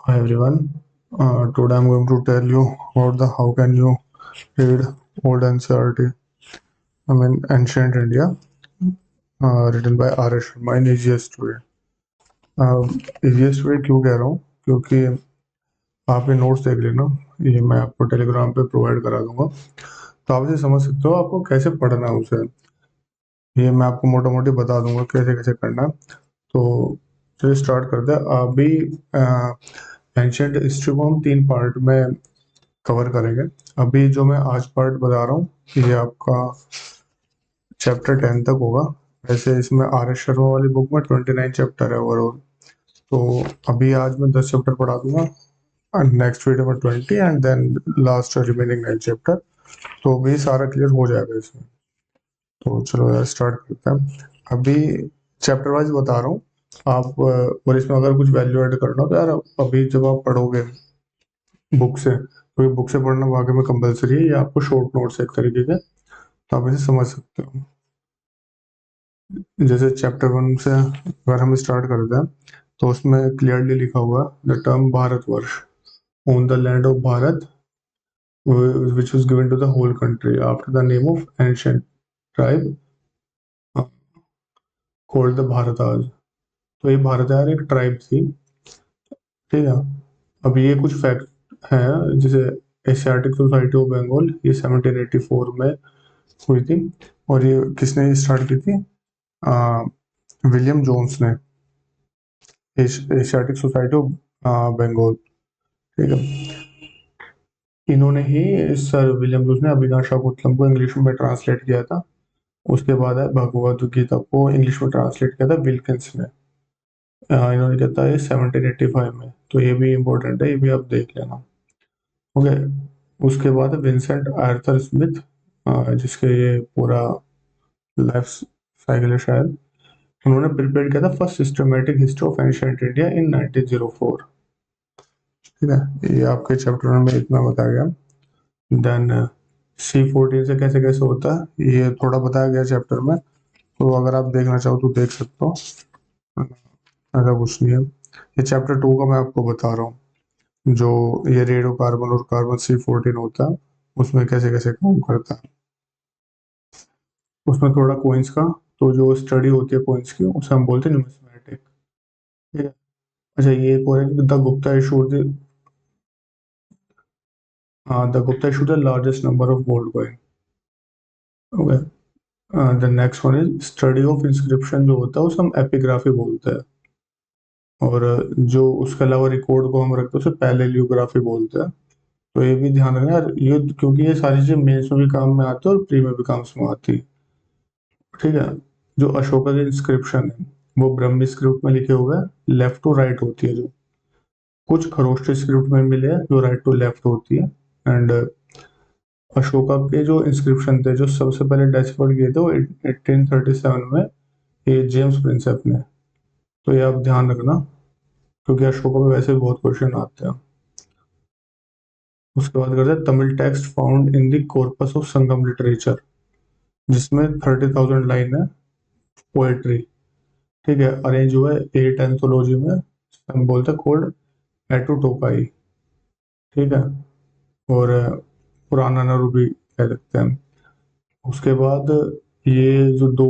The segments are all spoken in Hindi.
Hi everyone. Today I'm going to tell you about the how can you read old NCERT. I mean ancient India, written by R.S. Sharma in easiest way. easiest way क्यों कह रहा हूँ? क्योंकि आप ये नोट्स देख लेना, ये मैं आपको टेलीग्राम पे प्रोवाइड करा दूंगा, तो आप इसे समझ सकते हो आपको कैसे पढ़ना है उसे। ये मैं आपको मोटा मोटी बता दूंगा कैसे कैसे करना है। तो चलिए स्टार्ट करते हैं। अभी एंशियंट हिस्ट्री को हम 3 पार्ट में कवर करेंगे। अभी जो मैं आज पार्ट बता रहा हूँ ये आपका चैप्टर 10 तक होगा। वैसे इसमें आर एस शर्मा वाली बुक में 29 चैप्टर है ओवरऑल। तो अभी आज मैं 10 चैप्टर पढ़ा दूंगा, नेक्स्ट वीडियो में 20 and then last remaining 9 chapter. तो भी सारा क्लियर हो जाएगा इसमें। तो चलो यार स्टार्ट करते हैं। अभी चैप्टर वाइज बता रहा हूँ आप, और इसमें अगर कुछ वैल्यू ऐड करना हो तो यार अभी जब आप पढ़ोगे बुक से, तो ये बुक से पढ़ना वाकई में कंपलसरी है, ये आपको शॉर्ट नोट्स एक तरीके के, तो आप इसे समझ सकते हो। जैसे चैप्टर 1 से अगर हम स्टार्ट करते हैं तो उसमें क्लियरली लिखा हुआ the term Bharatvarsh on the land of Bharat which was given to the whole country after the name of ancient tribe called the Bharatas। तो ये भारत यार एक ट्राइब थी, ठीक है। अब ये कुछ फैक्ट हैं, जैसे एशियाटिक सोसाइटी ऑफ बंगाल ये 1784 में हुई थी, और ये किसने स्टार्ट की थी? विलियम जोन्स ने, एशियाटिक सोसाइटी ऑफ बंगाल, ठीक है। इन्होंने ही, सर विलियम जोन्स ने अभिज्ञान शाकुंतलम को इंग्लिश में ट्रांसलेट किया था। उसके बाद है भगवद गीता को इंग्लिश में ट्रांसलेट किया था विल्किंस ने। इन्होंने किया था ये 1785 में, तो ये भी इम्पोर्टेंट है, ये भी आप देख लेना। ओके। उसके बाद है विंसेंट आर्थर स्मिथ, जिसके ये पूरा लाइफ साइकिल है शायद। उन्होंने प्रिपेयर किया था first systematic history of ancient India in 1904, ठीक है। ये आपके चैप्टर में इतना बताया गया। देन C14 से कैसे कैसे होता है ये थोड़ा बताया गया चैप्टर में, तो अगर आप देखना चाहो तो देख सकते हो, ऐसा कुछ नहीं है। ये चैप्टर 2 का मैं आपको बता रहा हूँ, जो ये रेडियो कार्बन और कार्बन C14 होता है, उसमें कैसे कैसे काम करता है। उसमें थोड़ा कोइंस का, तो जो स्टडी होती है कोइंस की उसे हम बोलते हैं न्यूमिस्मेटिक, ठीक है। अच्छा, ये एक और है the Gupta issued the largest number of gold coin. Okay. The next one is study of inscription, जो होता है उसे हम एपिग्राफी बोलते हैं। और जो उसके अलावा रिकॉर्ड को हम रखते हैं उसे पैलेलियोग्राफी बोलते हैं। तो ये भी ध्यान रखना यार, ये क्योंकि ये सारी चीजें मेंस में भी काम में आती है और प्री में भी काम में आती है, ठीक है। जो अशोका के इंस्क्रिप्शन है वो ब्रह्मी स्क्रिप्ट में लिखे हुए हैं, लेफ्ट टू राइट होती है। जो कुछ खरोष्ट स्क्रिप्ट में मिले हैं जो राइट टू लेफ्ट होती है। एंड अशोका के जो इंस्क्रिप्शन थे जो सबसे पहले डेसिफर्ड किए थे वो 1837 में, ये जेम्स प्रिंसेप ने। तो ये आप ध्यान रखना, क्योंकि अशोका में वैसे भी बहुत क्वेश्चन आते हैं। उसके बाद करते हैं Tamil text found in the corpus of Sangam literature, जिसमें 30,000 लाइन है पोएट्री, ठीक है। अरेंज हुआ है 8 एंथोलॉजी में, हम बोलते हैं कोल्ड एटोटोकाई, ठीक है। और पुराना नरू भी कह सकते हैं। उसके बाद ये जो दो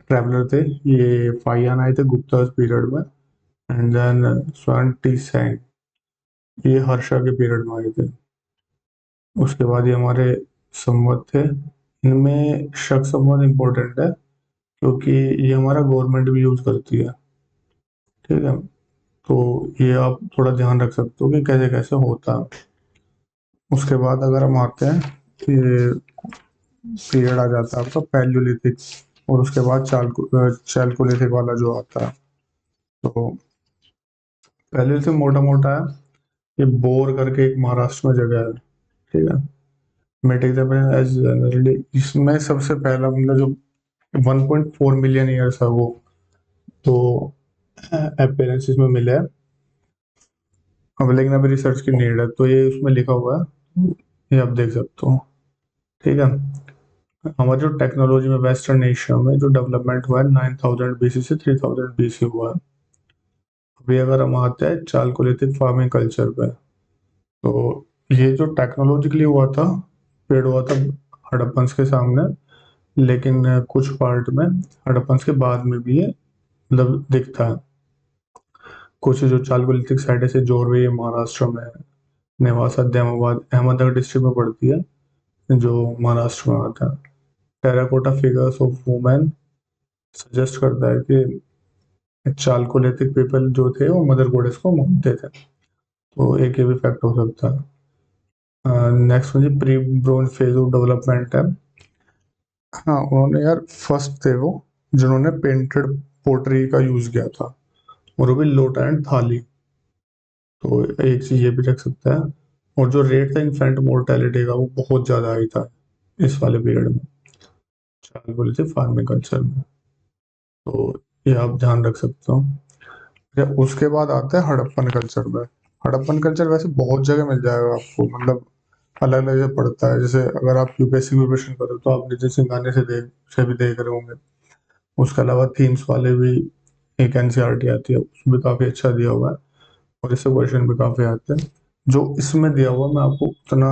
ट्रैवलर थे, ये फाइयान आए थे गुप्ता पीरियड में, एंड देन स्वर्ण टी सेंग, ये हर्षा के पीरियड में आए थे। उसके बाद ये हमारे संवत थे। इनमें शक संवत इम्पोर्टेंट है, क्योंकि ये हमारा गवर्नमेंट भी यूज करती है, ठीक है। तो ये आप थोड़ा ध्यान रख सकते हो कि कैसे कैसे होता है। उसके बाद अगर हम आते हैं, ये पीरियड आ जाता है आपका पैलियोलिथिक, और उसके बाद चालकोलिथिक वाला जो आता है। तो पैलियोलिथिक मोटा मोटा है, ये बोर करके एक महाराष्ट्र में जगह है, ठीक है। मेटिक एज जनरली, इसमें सबसे पहला मतलब जो 1.4 मिलियन ईयर्स है वो, तो अपेरेंस इसमें मिले है। अब लेकिन अभी रिसर्च की नीड है, तो ये उसमें लिखा हुआ है, ये आप देख सकते हो, ठीक है। हमारी जो टेक्नोलॉजी में वेस्टर्न एशिया में जो डेवलपमेंट हुआ है 9000 BC से 3000 BC हुआ है। अभी अगर हम आते हैं चालकोलिथिक फार्मिंग कल्चर पे, तो ये जो टेक्नोलॉजिकली हुआ था, पेड़ हुआ था हड़प्पन्स के सामने, लेकिन कुछ पार्ट में हड़प्पन्स के बाद में भी ये मतलब दिखता है। कुछ जो चालकोलिथिक साइट है, जैसे जोरवे महाराष्ट्र में है, नेवासा दैमाबाद अहमदनगर डिस्ट्रिक्ट में पड़ती है, जो महाराष्ट्र में आता है। Terracotta figures of women suggest करता है कि चालकोलिथिक पीपल जो थे वो मदर गॉडेस को मानते थे, तो एक ये भी फैक्ट हो सकता है। नेक्स्ट मुझे pre bronze phase of development है। हाँ, उन्होंने यार फर्स्ट थे वो जिन्होंने पेंटेड पोटरी का यूज किया था, और वो भी लोटा एंड थाली, तो एक चीज ये भी रख सकता है। और जो रेट था इन्फेंट मोर्टेलिटी का, वो बहुत ज्यादा हाई था इस वाले पीरियड में, चाल बोले थे फार्मिंग कल्चर में, तो ये आप ध्यान रख सकते हो। या उसके बाद आता है हड़प्पन कल्चर में। हड़प्पन कल्चर वैसे बहुत जगह मिल जाएगा आपको, मतलब अलग अलग जगह पड़ता है। जैसे अगर आप यूपीएससी की प्रिपरेशन करो तो आप नितिन सिंघानिया से भी देख रहे होंगे। उसके अलावा थीम्स वाले भी एक एनसीईआरटी आती है, उसमें भी काफी अच्छा दिया हुआ है, और इससे क्वेश्चन भी काफी आते हैं। जो इसमें दिया हुआ मैं आपको उतना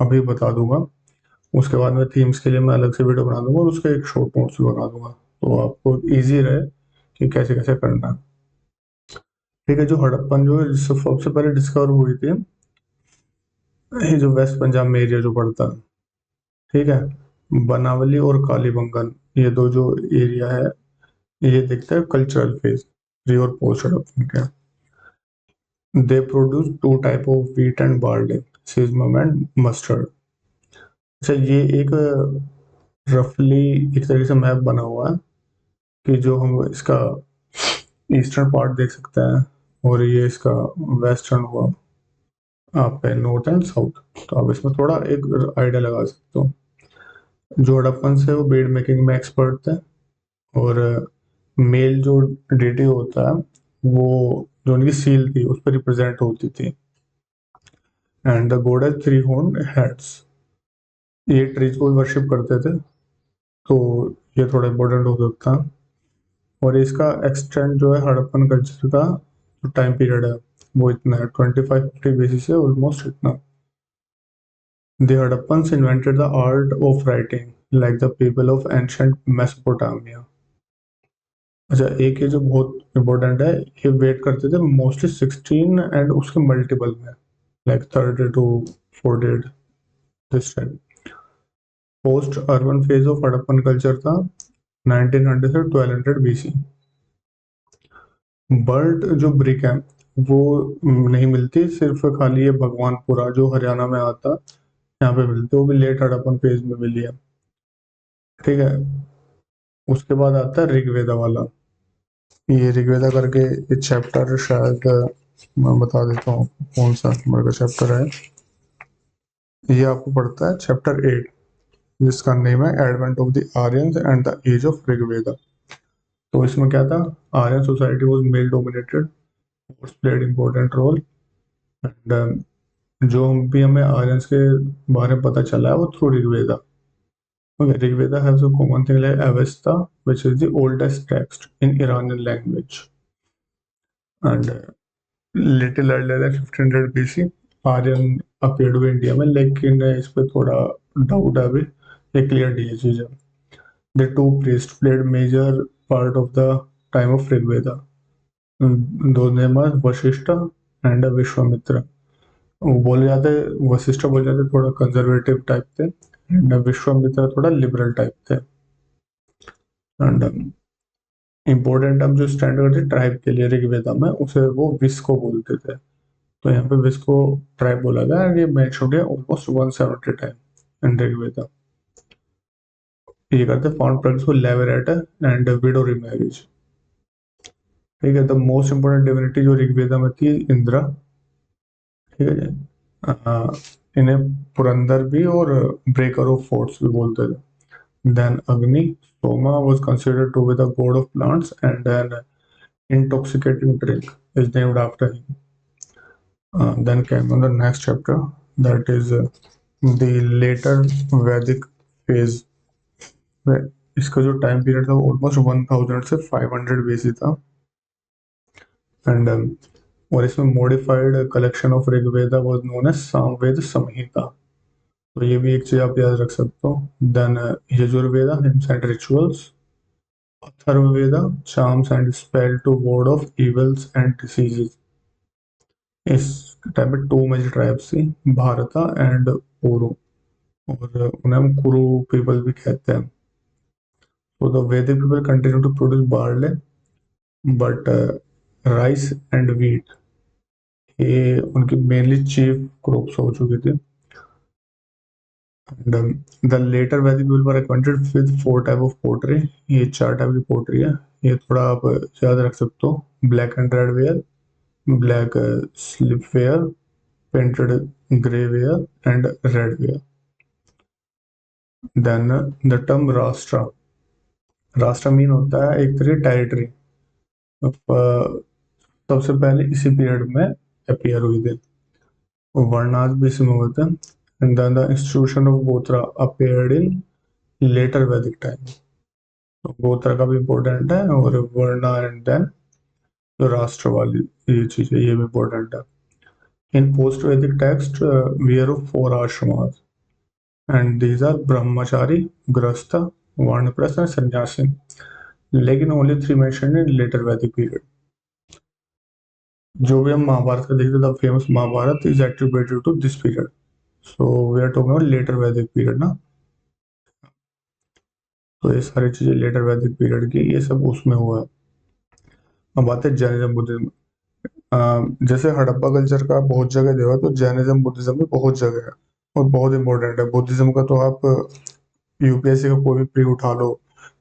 अभी बता दूंगा, उसके बाद में थीम्स के लिए मैं अलग से वीडियो बना दूंगा, और उसके एक शॉर्ट नोट्स भी बना दूंगा, तो आपको इजी रहे कि कैसे कैसे करना है। ठीक है, जो हड़प्पन जो है जिससे सबसे पहले डिस्कवर हुई थी, ये जो वेस्ट पंजाब में एरिया जो पड़ता है, ठीक है, बनावली और कालीबंगन, ये दो जो एरिया है, ये दिखता है कल्चरल फेज, प्री और पोस्ट हड़प्पन के। They produce two type of wheat and barley, sesamum and mustard. अच्छा, ये एक रफली एक तरीके से मैप बना हुआ है कि जो हम इसका ईस्टर्न पार्ट देख सकते हैं, और ये इसका वेस्टर्न हुआ आप नॉर्थ एंड साउथ, तो आप इसमें थोड़ा एक आइडिया लगा सकते हो। जो हड़प्पन से वो बीड मेकिंग में एक्सपर्ट थे, और मेल जो डेटी होता है, वो जो उनकी सील थी उस पर रिप्रेजेंट होती थी। And the God three horn heads, ये ट्रीज को वर्शिप करते थे, तो ये थोड़ा इम्पोर्टेंट हो सकता है। और इसका एक्सटेंड जो है हड़प्पन कल्चर का जो टाइम पीरियड है, वो इतना है 2550 BC से ऑलमोस्ट इतना। The Hadappans invented the art of writing like the people of ancient Mesopotamia. अच्छा, एक ये जो बहुत इम्पोर्टेंट है, ये वेट करते थे मोस्टली 16 एंड उसके मल्टीपल में, like 30 to 48 this time. Post urban phase of Harappan culture था 1900 से 1200 BC। बर्ट जो ब्रिक है वो नहीं मिलती, सिर्फ खाली ये भगवानपुरा जो हरियाणा में आता, यहाँ पे मिलती, वो भी लेट हड़प्पन फेज में मिली है। ठीक है, उसके बाद आता है ऋग्वेदा वाला। ये ऋग्वेदा करके ये चैप्टर शायद मैं बता देता हूँ कौन सा नंबर का चैप्टर है। ये आपको पढ़ता है चैप्टर 8, जिसका नेम है advent of the Aryans and the age of Rigveda. तो इसमें क्या था, Aryan society was male dominated, played important role, and जो भी हमें आर्यंस के बारे में पता चला है वो through Rigveda. Okay, Rigveda has a common thing like Avesta, which is the oldest text in Iranian language, and little earlier than 1500 BC Aryan appeared हुए इंडिया में, लेकिन इस पे थोड़ा डाउट है अभी, ये क्लियर नहीं है चीज़ें। The two priest played major part of the time of Rigveda, दो नेम वशिष्ठ एंड विश्वामित्र। वो बोले जाते, वशिष्ठ बोले जाते थोड़ा कंजर्वेटिव टाइप थे, एंड विश्वामित्र थोड़ा लिबरल टाइप थे। एंड इम्पोर्टेंट अब जो स्टैंड करते ट्राइब के लिए ऋग्वेदा में, उसे वो विस्को बोलते थे, तो यहाँ पे विस्को ट्राइब बोला गया, एंड ये मेंशन्ड है ऑलमोस्ट 170 टाइम इन ऋग्वेदा। ये करते फाउंड प्रैक्टिस को लेवरेटा एंड विडो रीमैरिज। ठीक है, द मोस्ट इंपोर्टेंट डिविनिटी जो ऋग्वेदा में थी इंद्रा। ठीक है जी, इन्हें पुरंदर भी और ब्रेकर ऑफ फोर्ट्स भी बोलते थे। Then Agni, Soma was considered to be the god of plants, and then intoxicating drink is named after him. Then came on the next chapter, that is the later Vedic phase, इसका जो टाइम पीरियड था वो ऑलमोस्ट 1000 से 500 BC था। एंड और इसमें modified collection of Rigveda was known as Samaveda Samhita. तो ये भी एक चीज आप याद रख सकते हो। Then Yajurveda hymns and rituals, Atharvaveda charms and spell to ward off evils and diseases. इस टाइम में टू मेजर ट्राइब्स थी, भारता एंड कुरु, और उन्हें हम कुरु पीपल भी कहते हैं। So the Vedic people continue to produce barley, but rice and wheat ये उनकी मेनली चीफ क्रॉप्स हो चुकी थी। And the later Vedic people were acquainted with four type of pottery। ये चार टाइप की पोटरी है, ये थोड़ा आप याद रख सकते हो। Black and red ware, black slip ware, painted grey ware and red ware. Then the term rashtra, rashtra mean होता है एक तरह टेरिटरी। सबसे पहले इसी पीरियड में अपीयर हुई थी, वर्णाज भी इसमें होते हैं। And then the institution of gotra appeared in later Vedic time. तो गोत्र का भी इम्पोर्टेंट है, और वर्णा एंड देन जो राष्ट्र वाली ये चीज है ये भी इम्पोर्टेंट है। In post Vedic text we are of four ashramas and these are brahmachari, grihastha, vanaprastha and sanyasi, लेकिन only three mention in later Vedic period. जो भी हम महाभारत का देखते the famous Mahabharata is attributed to this period. So we are talking about later Vedic period ना। तो ये सारी चीजें लेटर वैदिक पीरियड की, ये सब उसमें हुआ है। अब बात है जैनिज्म बुद्धिज्म। जैसे हड़प्पा कल्चर का बहुत जगह देखा, तो जैनिज्म बुद्धिज्म भी बहुत जगह है और बहुत इंपॉर्टेंट है। बुद्धिज्म का तो आप यूपीएससी का कोई भी प्री उठा लो,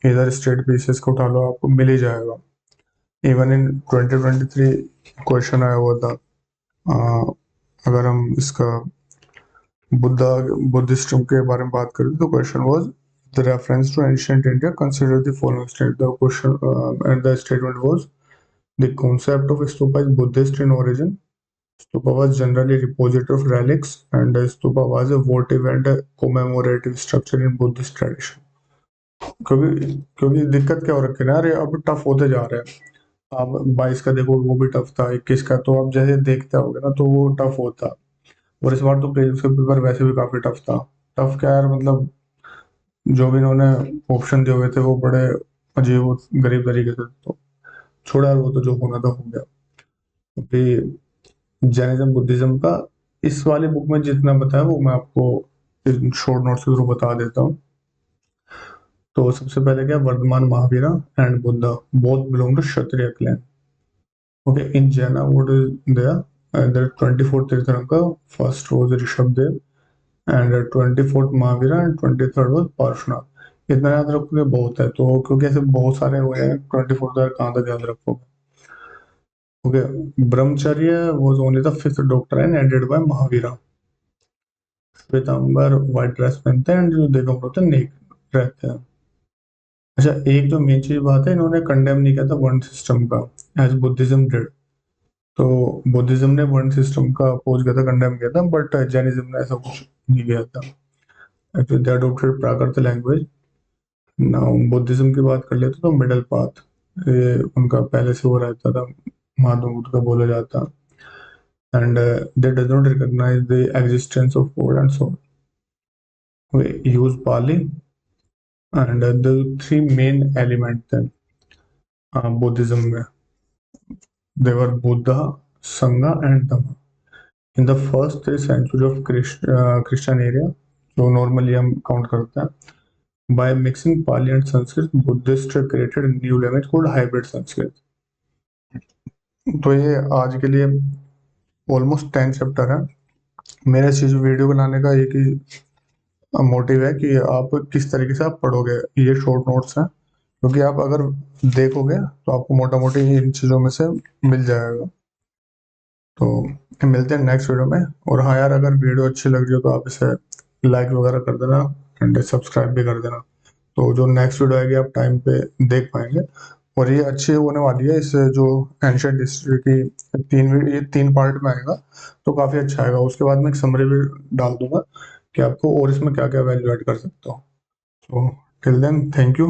इधर स्टेट पीसीएस का उठा लो, आपको मिल ही जाएगा। इवन इन 2023 क्वेश्चन आया हुआ था। अगर हम इसका बुद्धिज्म के बारे में बात करें तो question was the reference to ancient India consider the following state. The question and the statement was the concept of stupa is Buddhist in origin. Stupa was generally repository of relics, and stupa was a votive and a commemorative structure in Buddhist tradition. क्योंकि क्योंकि दिक्कत क्या हो रखी है ना यार, अब टफ होते जा रहे हैं। आप 22 का देखो वो भी टफ था, 21 का तो आप जैसे देखते होगे ना तो वो टफ होता। और इस बार तो प्रीलिम्स का पेपर वैसे भी काफी टफ था। टफ क्या यार, मतलब जो भी इन्होंने ऑप्शन दिए हुए थे वो बड़े अजीब गरीब तरीके से, तो छोड़ा यार, वो तो जो होना था हो गया। अभी जैनिज्म बुद्धिज्म का इस वाली बुक में जितना बताया वो मैं आपको शॉर्ट नोट्स के थ्रू बता देता हूँ। तो सबसे पहले क्या, Vardhaman Mahavira and Buddha both belong to Kshatriya clan. Okay, in Jaina what is there, there 24 tirthankar, first was Rishabhdev and 24th Mahavira and 23rd was Parshvanath. इतना याद रखोगे बहुत है, तो क्योंकि ऐसे बहुत सारे हुए हैं 24 कहाँ तक याद रखोगे। Okay, brahmacharya was only the fifth doctrine added by Mahavira. Shvetambar white dress पहनते हैं, जो दिगंबर होते हैं नेक रहते हैं। अच्छा, एक जो मेन चीज बात है, इन्होंने कंडेम नहीं किया था वर्ण सिस्टम का एज बुद्धिज्म डिड। तो बुद्धिज्म ने वर्ण सिस्टम का अपोज किया था, कंडेम किया था, बट जैनिज्म ने ऐसा कुछ नहीं किया था। Actually they adopted Prakrit language. Now Buddhism की बात कर लेते तो मिडल पाथ, ये उनका पहले से वो रहता था, महात्मा बुद्ध का बोला जाता। And they does not recognize the existence of god and soul. वे use Pali and the three main element थे बुद्धिज्म में, they were Buddha, Sangha and Dhamma. In the first 3 centuries of Christian area, जो normally हम count करते हैं, by mixing Pali and Sanskrit, Buddhists created a new language called hybrid Sanskrit. तो ये आज के लिए ऑलमोस्ट 10 चैप्टर है। मेरा इस चीज वीडियो बनाने का एक ही मोटिव है कि आप किस तरीके से आप पढ़ोगे। ये शॉर्ट नोट्स हैं, क्योंकि आप अगर देखोगे तो आपको मोटा मोटी इन चीज़ों में से मिल जाएगा। तो मिलते हैं नेक्स्ट वीडियो में। और हाँ यार, अगर वीडियो अच्छी लग रही हो तो आप इसे लाइक वगैरह कर देना एंड सब्सक्राइब भी कर देना, तो जो नेक्स्ट वीडियो आएगी आप टाइम पे देख पाएंगे। और ये अच्छी होने वाली है, इस जो एंशिएंट हिस्ट्री की ये 3 पार्ट में आएगा, तो काफ़ी अच्छा आएगा। उसके बाद मैं एक समरी भी डाल दूंगा कि आपको और इसमें क्या क्या वैल्यू ऐड कर सकते हो। तो टिल देन, थैंक यू।